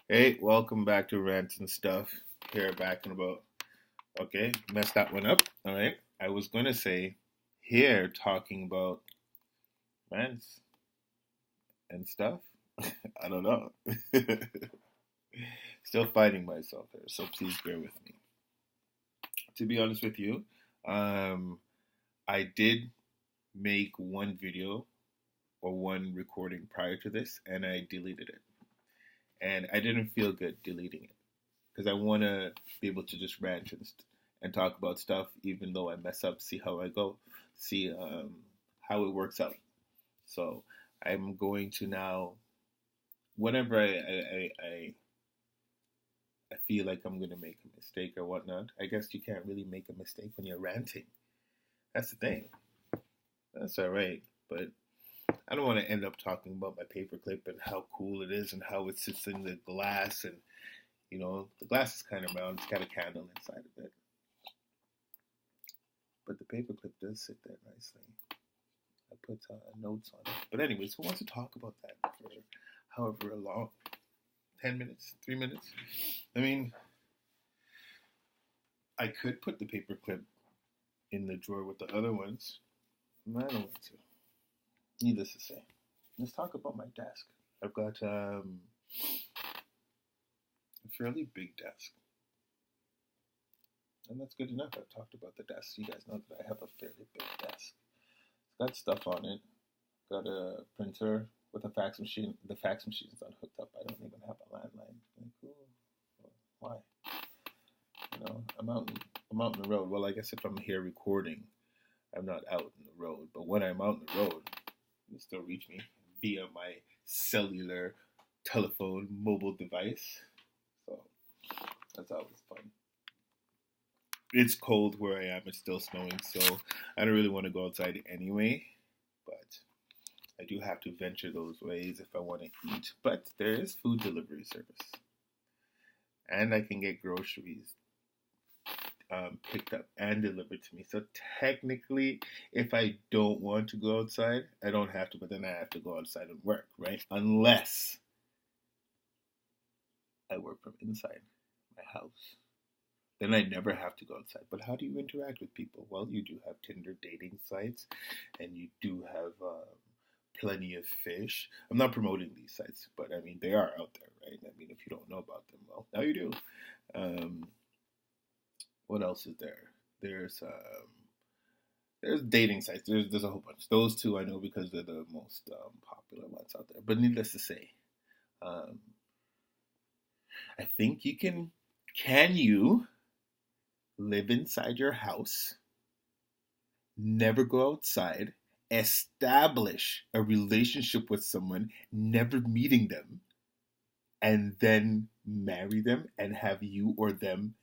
Hey, welcome back to Rants and Stuff. Here back in about, okay, messed that one up. All right. I was going to say, here talking about rants and stuff. I don't know. Still fighting myself here, so please bear with me. To be honest with you, um, I did make one video or one recording prior to this, and I deleted it. And I didn't feel good deleting it because I want to be able to just rant and talk about stuff, even though I mess up, see how I go, see how it works out. So I'm going to now, whenever I feel like I'm going to make a mistake or whatnot, I guess you can't really make a mistake when you're ranting. That's the thing. That's all right. But I don't want to end up talking about my paperclip and how cool it is and how it sits in the glass. And, the glass is kind of round. It's got a candle inside of it. But the paperclip does sit there nicely. I put notes on it. But anyways, who wants to talk about that for however long? 10 minutes? 3 minutes? I mean, I could put the paperclip in the drawer with the other ones. I don't want to. Needless to say. Let's talk about my desk. I've got a fairly big desk. And that's good enough. I've talked about the desk. You guys know that I have a fairly big desk. It's got stuff on it. Got a printer with a fax machine. The fax machine is unhooked up. I don't even have a landline. Like, ooh, why? I'm out on the road. Well, I guess if I'm here recording, I'm not out on the road. But when I'm out on the road, you can still reach me via my cellular telephone mobile device. So that's always fun. It's cold where I am. It's still snowing, so I don't really want to go outside anyway. But I do have to venture those ways if I want to eat. But there is food delivery service, and I can get groceries picked up and delivered to me. So technically, if I don't want to go outside, I don't have to. But then I have to go outside and work, right? Unless I work from inside my house. Then I never have to go outside. But how do you interact with people? Well, you do have Tinder dating sites, and you do have plenty of fish. I'm not promoting these sites, but I mean, they are out there, right? I mean, if you don't know about them, well, now you do. What else is there? There's dating sites. There's a whole bunch. Those two I know because they're the most popular ones out there. But needless to say, um, I think you can. Can you live inside your house, never go outside, establish a relationship with someone, never meeting them, and then marry them and have you or them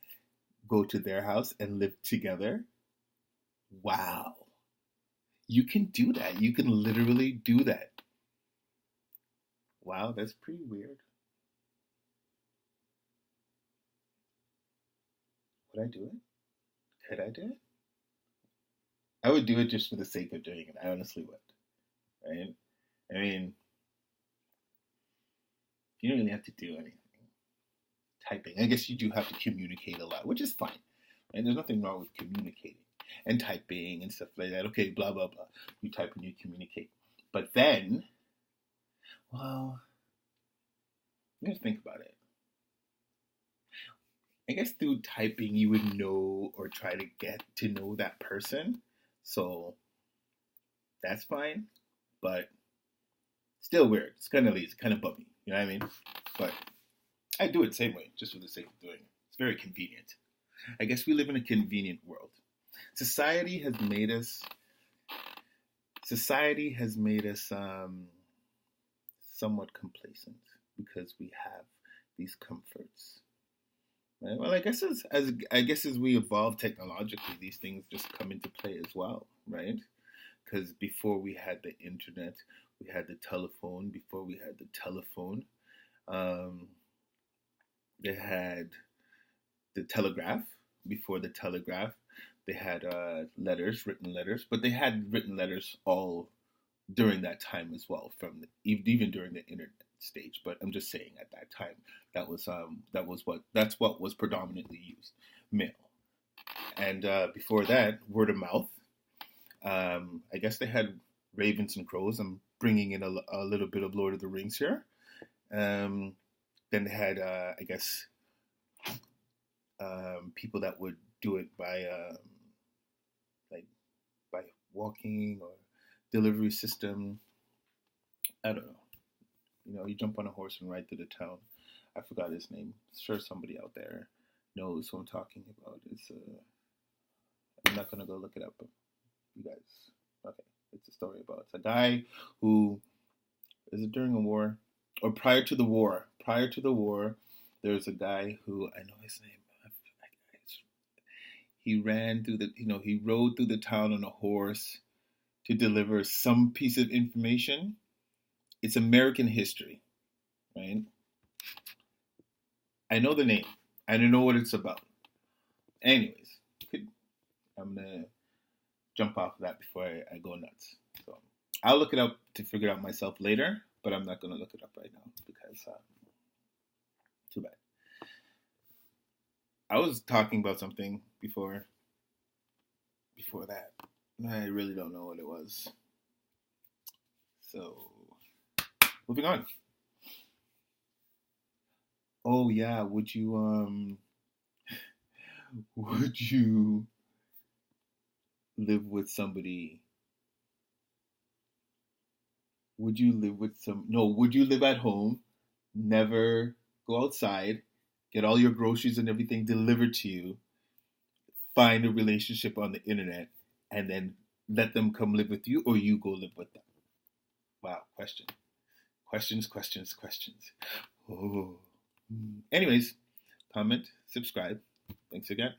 go to their house and live together? Wow. You can do that. You can literally do that. Wow, that's pretty weird. Would I do it? Could I do it? I would do it just for the sake of doing it. I honestly would. Right? I mean, you don't really have to do anything. Typing. I guess you do have to communicate a lot, which is fine. And there's nothing wrong with communicating and typing and stuff like that. Okay, blah, blah, blah. You type and you communicate. But then, well, you have to think about it. I guess through typing, you would know or try to get to know that person. So that's fine. But still weird. It's kind of lazy, kind of bummy. You know what I mean? But I do it the same way, just for the sake of doing it. It's very convenient. I guess we live in a convenient world. Society has made us somewhat complacent because we have these comforts. Right? Well, I guess as we evolve technologically, these things just come into play as well, right? Because before we had the internet, we had the telephone. Before we had the telephone, um, they had the telegraph. Before the telegraph, they had letters, written letters, but they had written letters all during that time as well, even during the internet. stage, but I'm just saying at that time that's what was predominantly used, mail. And before that, word of mouth. I guess they had ravens and crows. I'm bringing in a little bit of Lord of the Rings here. Then they had, I guess, people that would do it by like by walking or delivery system. I don't know. You jump on a horse and ride through the town. I forgot his name. Sure, somebody out there knows who I'm talking about. It's I'm not gonna go look it up, but you guys, okay. It's a story about a guy who is it during a war or prior to the war. Prior to the war, there's a guy who I know his name. He ran through he rode through the town on a horse to deliver some piece of information. It's American history, right? I know the name. I don't know what it's about. Anyways, I'm gonna jump off of that before I go nuts. So I'll look it up to figure it out myself later, but I'm not gonna look it up right now because too bad. I was talking about something before that. I really don't know what it was. So moving on. Oh yeah, would you live with somebody? Would you live at home, never go outside, get all your groceries and everything delivered to you, find a relationship on the internet, and then let them come live with you, or you go live with them? Wow, questions. Oh. Anyways, comment, subscribe. Thanks again.